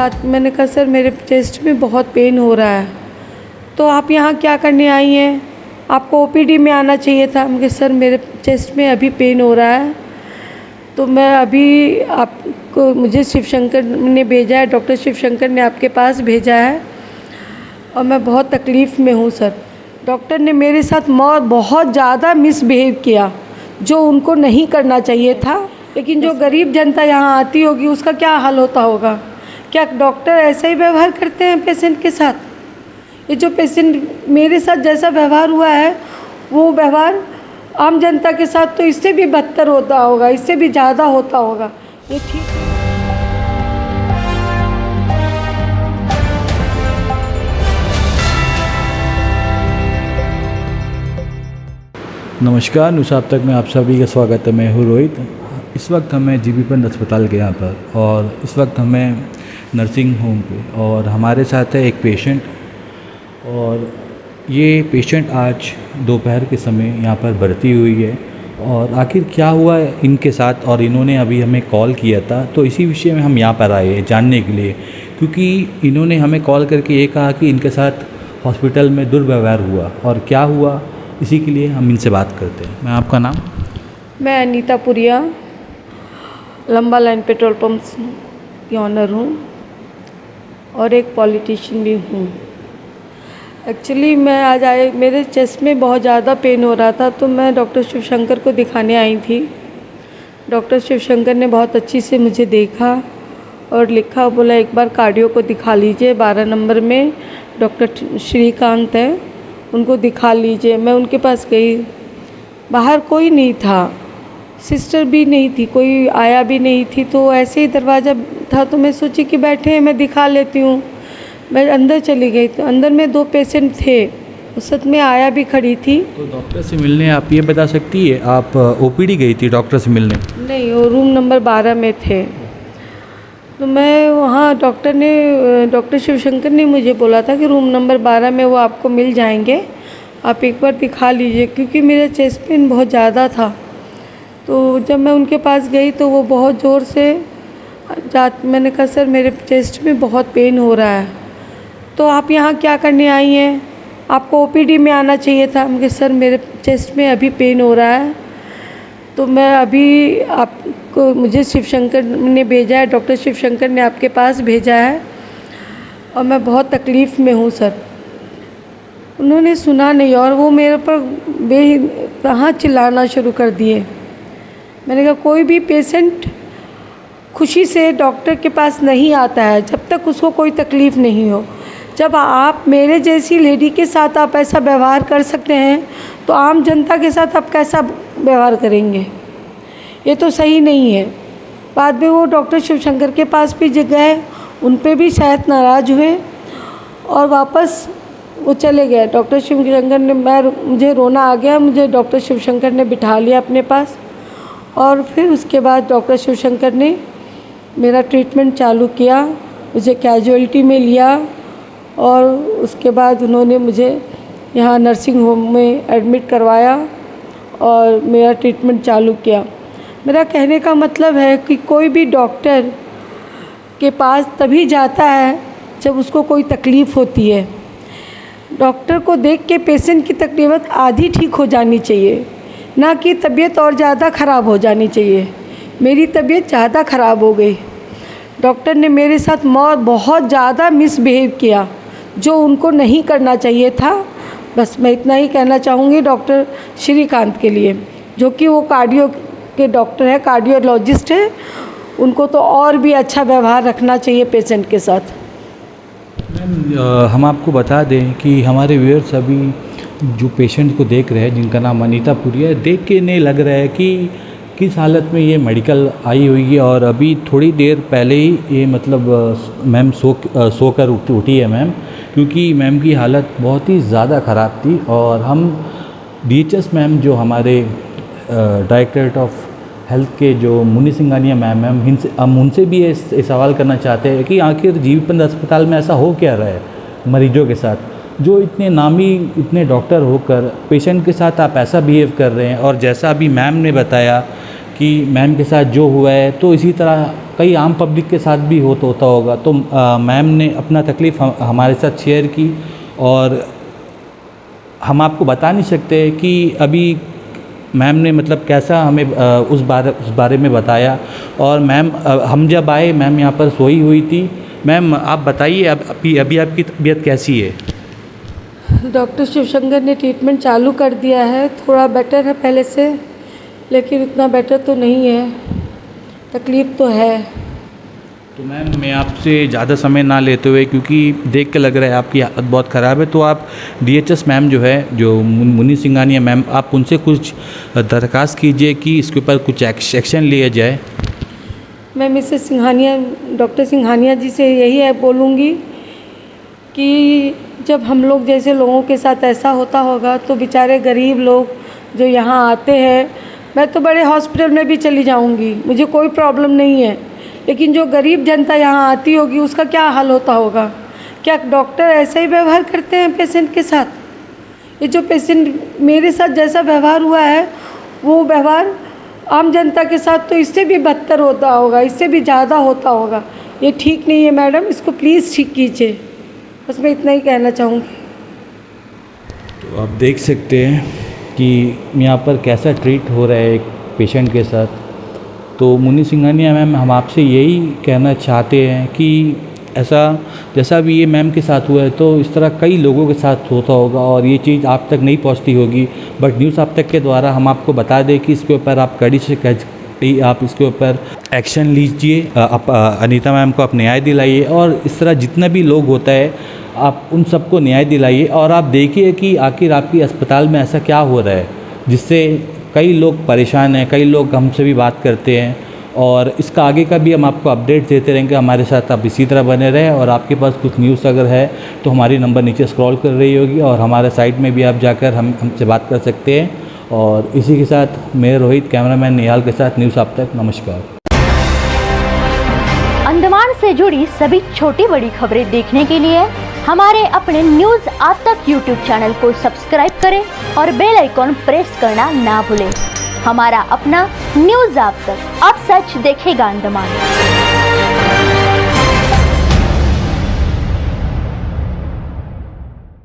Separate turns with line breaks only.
रात मैंने कहा सर मेरे चेस्ट में बहुत पेन हो रहा है, तो आप यहाँ क्या करने आई हैं, आपको ओपीडी में आना चाहिए था। मुझे सर मेरे चेस्ट में अभी पेन हो रहा है, तो मैं अभी आपको मुझे शिवशंकर ने भेजा है, डॉक्टर शिवशंकर ने आपके पास भेजा है और मैं बहुत तकलीफ़ में हूँ सर। डॉक्टर ने मेरे साथ बहुत ज़्यादा मिसबिहेव किया, जो उनको नहीं करना चाहिए था। लेकिन जो गरीब जनता यहाँ आती होगी उसका क्या हाल होता होगा? क्या डॉक्टर ऐसा ही व्यवहार करते हैं पेशेंट के साथ? ये जो पेशेंट मेरे साथ जैसा व्यवहार हुआ है वो व्यवहार आम जनता के साथ तो इससे भी बदतर होता होगा, इससे भी ज़्यादा होता होगा। ये ठीक है।
नमस्कार, न्यूज़ आप तक में आप सभी का स्वागत है। मैं हूँ रोहित। इस वक्त हमें जीबी पंत अस्पताल के यहाँ पर, और इस वक्त हमें नर्सिंग होम पे, और हमारे साथ है एक पेशेंट। और ये पेशेंट आज दोपहर के समय यहाँ पर भर्ती हुई है। और आखिर क्या हुआ है इनके साथ, और इन्होंने अभी हमें कॉल किया था, तो इसी विषय में हम यहाँ पर आए हैं जानने के लिए, क्योंकि इन्होंने हमें कॉल करके ये कहा कि इनके साथ हॉस्पिटल में दुर्व्यवहार हुआ, और क्या हुआ इसी के लिए हम इनसे बात करते हैं। मैं आपका नाम?
मैं अनीता पुरिया, लंबा लाइन पेट्रोल पंप की ऑनर हूँ और एक पॉलिटिशियन भी हूँ। एक्चुअली मैं आज मेरे चेस्ट में बहुत ज़्यादा पेन हो रहा था, तो मैं डॉक्टर शिवशंकर को दिखाने आई थी। डॉक्टर शिवशंकर ने बहुत अच्छी से मुझे देखा और लिखा, बोला एक बार कार्डियो को दिखा लीजिए, 12 नंबर में डॉक्टर श्रीकांत है, उनको दिखा लीजिए। मैं उनके पास गई, बाहर कोई नहीं था, सिस्टर भी नहीं थी, कोई आया भी नहीं थी, तो ऐसे ही दरवाज़ा था, तो मैं सोची कि बैठे हैं मैं दिखा लेती हूँ। मैं अंदर चली गई, तो अंदर में 2 पेशेंट थे, उस वक्त में आया भी खड़ी थी।
तो डॉक्टर से मिलने आप ये बता सकती है, आप ओपीडी गई थी डॉक्टर से मिलने?
नहीं, वो रूम नंबर 12 में थे। तो मैं वहाँ डॉक्टर शिवशंकर ने मुझे बोला था कि रूम नंबर 12 में वो आपको मिल जाएंगे, आप एक बार दिखा लीजिए, क्योंकि मेरा चेस्ट पेन बहुत ज़्यादा था। तो जब मैं उनके पास गई तो वो बहुत ज़ोर से मैंने कहा सर मेरे चेस्ट में बहुत पेन हो रहा है, तो आप यहाँ क्या करने आई हैं, आपको ओपीडी में आना चाहिए था। मुझे सर मेरे चेस्ट में अभी पेन हो रहा है, तो मैं अभी आपको मुझे शिवशंकर ने भेजा है, डॉक्टर शिवशंकर ने आपके पास भेजा है और मैं बहुत तकलीफ़ में हूँ सर। उन्होंने सुना नहीं और वो मेरे पर कहाँ चिल्लाना शुरू कर दिए। मैंने कहा कोई भी पेशेंट खुशी से डॉक्टर के पास नहीं आता है जब तक उसको कोई तकलीफ़ नहीं हो। जब आप मेरे जैसी लेडी के साथ आप ऐसा व्यवहार कर सकते हैं, तो आम जनता के साथ आप कैसा व्यवहार करेंगे? ये तो सही नहीं है। बाद में वो डॉक्टर शिवशंकर के पास भी गए, उन पे भी शायद नाराज़ हुए और वापस वो चले गए। डॉक्टर शिवशंकर ने मुझे रोना आ गया, मुझे डॉक्टर शिवशंकर ने बिठा लिया अपने पास, और फिर उसके बाद डॉक्टर शिवशंकर ने मेरा ट्रीटमेंट चालू किया, मुझे कैजुअल्टी में लिया और उसके बाद उन्होंने मुझे यहाँ नर्सिंग होम में एडमिट करवाया और मेरा ट्रीटमेंट चालू किया। मेरा कहने का मतलब है कि कोई भी डॉक्टर के पास तभी जाता है जब उसको कोई तकलीफ़ होती है। डॉक्टर को देख के पेशेंट की तकलीफ़ आधी ठीक हो जानी चाहिए, ना कि तबीयत और ज़्यादा ख़राब हो जानी चाहिए। मेरी तबीयत ज़्यादा ख़राब हो गई। डॉक्टर ने मेरे साथ बहुत ज़्यादा मिसबिहेव किया, जो उनको नहीं करना चाहिए था। बस मैं इतना ही कहना चाहूँगी डॉक्टर श्रीकांत के लिए, जो कि वो कार्डियो के डॉक्टर है, कार्डियोलॉजिस्ट है। उनको तो और भी अच्छा व्यवहार रखना चाहिए पेशेंट के साथ।
मैम, हम आपको बता दें कि हमारे व्यूअर्स अभी जो पेशेंट को देख रहे हैं, जिनका नाम अनीता पुरिया है, देख के नहीं लग रहा है कि किस हालत में ये मेडिकल आई हुई है। और अभी थोड़ी देर पहले ही ये मतलब मैम सोकर उठी है मैम, क्योंकि मैम की हालत बहुत ही ज़्यादा ख़राब थी। और हम डीएचएस मैम, जो हमारे डायरेक्टरेट ऑफ हेल्थ के जो मुन्नी सिंघानिया मैम हैं, हम उनसे भी ये सवाल करना चाहते हैं कि आखिर जीबी पंत अस्पताल में ऐसा हो क्या रहा है मरीजों के साथ, जो इतने नामी इतने डॉक्टर होकर पेशेंट के साथ आप ऐसा बिहेव कर रहे हैं। और जैसा अभी मैम ने बताया कि मैम के साथ जो हुआ है, तो इसी तरह कई आम पब्लिक के साथ भी होता होगा। तो मैम ने अपना तकलीफ़ हमारे साथ शेयर की और हम आपको बता नहीं सकते कि अभी मैम ने मतलब कैसा हमें उस बारे में बताया। और मैम हम जब आए मैम यहाँ पर सोई हुई थी। मैम आप बताइए अभी आपकी तबीयत कैसी है?
डॉक्टर शिवशंकर ने ट्रीटमेंट चालू कर दिया है, थोड़ा बेटर है पहले से, लेकिन इतना बेटर तो नहीं है, तकलीफ़ तो है।
तो मैम मैं आपसे ज़्यादा समय ना लेते हुए, क्योंकि देख के लग रहा है आपकी हालत बहुत ख़राब है, तो आप DHS मैम जो है, जो मुन्नी सिंघानिया मैम, आप उनसे कुछ दरख्वास्त कीजिए कि इसके ऊपर कुछ एक्शन लिया जाए।
मैं मिसेस सिंघानिया, डॉक्टर सिंघानिया जी से यही है बोलूँगी कि जब हम लोग जैसे लोगों के साथ ऐसा होता होगा तो बेचारे गरीब लोग जो यहाँ आते हैं, मैं तो बड़े हॉस्पिटल में भी चली जाऊँगी, मुझे कोई प्रॉब्लम नहीं है, लेकिन जो गरीब जनता यहाँ आती होगी उसका क्या हाल होता होगा? क्या डॉक्टर ऐसा ही व्यवहार करते हैं पेशेंट के साथ? ये जो पेशेंट मेरे साथ जैसा व्यवहार हुआ है वो व्यवहार आम जनता के साथ तो इससे भी बदतर होता होगा, इससे भी ज़्यादा होता होगा। ये ठीक नहीं है मैडम, इसको प्लीज़ ठीक कीजिए, बस मैं इतना ही कहना चाहूँगी।
तो आप देख सकते हैं कि यहाँ पर कैसा ट्रीट हो रहा है एक पेशेंट के साथ। तो मुन्नी सिंघानिया मैम, हम आपसे यही कहना चाहते हैं कि ऐसा जैसा भी ये मैम के साथ हुआ है तो इस तरह कई लोगों के साथ होता होगा और ये चीज़ आप तक नहीं पहुंचती होगी, बट न्यूज़ आप तक के द्वारा हम आपको बता दें कि इसके ऊपर आप कड़ी से आप इसके ऊपर एक्शन लीजिए। आप अनीता मैम को आप न्याय दिलाइए और इस तरह जितना भी लोग होता है आप उन सबको न्याय दिलाइए। और आप देखिए कि आखिर आपकी अस्पताल में ऐसा क्या हो रहा है जिससे कई लोग परेशान हैं, कई लोग हमसे भी बात करते हैं। और इसका आगे का भी हम आपको अपडेट देते रहेंगे। हमारे साथ आप इसी तरह बने रहें और आपके पास कुछ न्यूज़ अगर है तो हमारी नंबर नीचे स्क्रॉल कर रही होगी और हमारे साइट में भी आप जाकर हमसे बात कर सकते हैं। और इसी के साथ मैं रोहित, कैमरामैन निहाल के साथ न्यूज़ आप तक। नमस्कार।
अंडमान से जुड़ी सभी छोटी बड़ी खबरें देखने के लिए हमारे अपने न्यूज़ आप तक यूट्यूब चैनल को सब्सक्राइब करें और बेल आइकॉन प्रेस करना ना भूलें। हमारा अपना न्यूज़ आप तक, अब सच देखेगा अंडमान।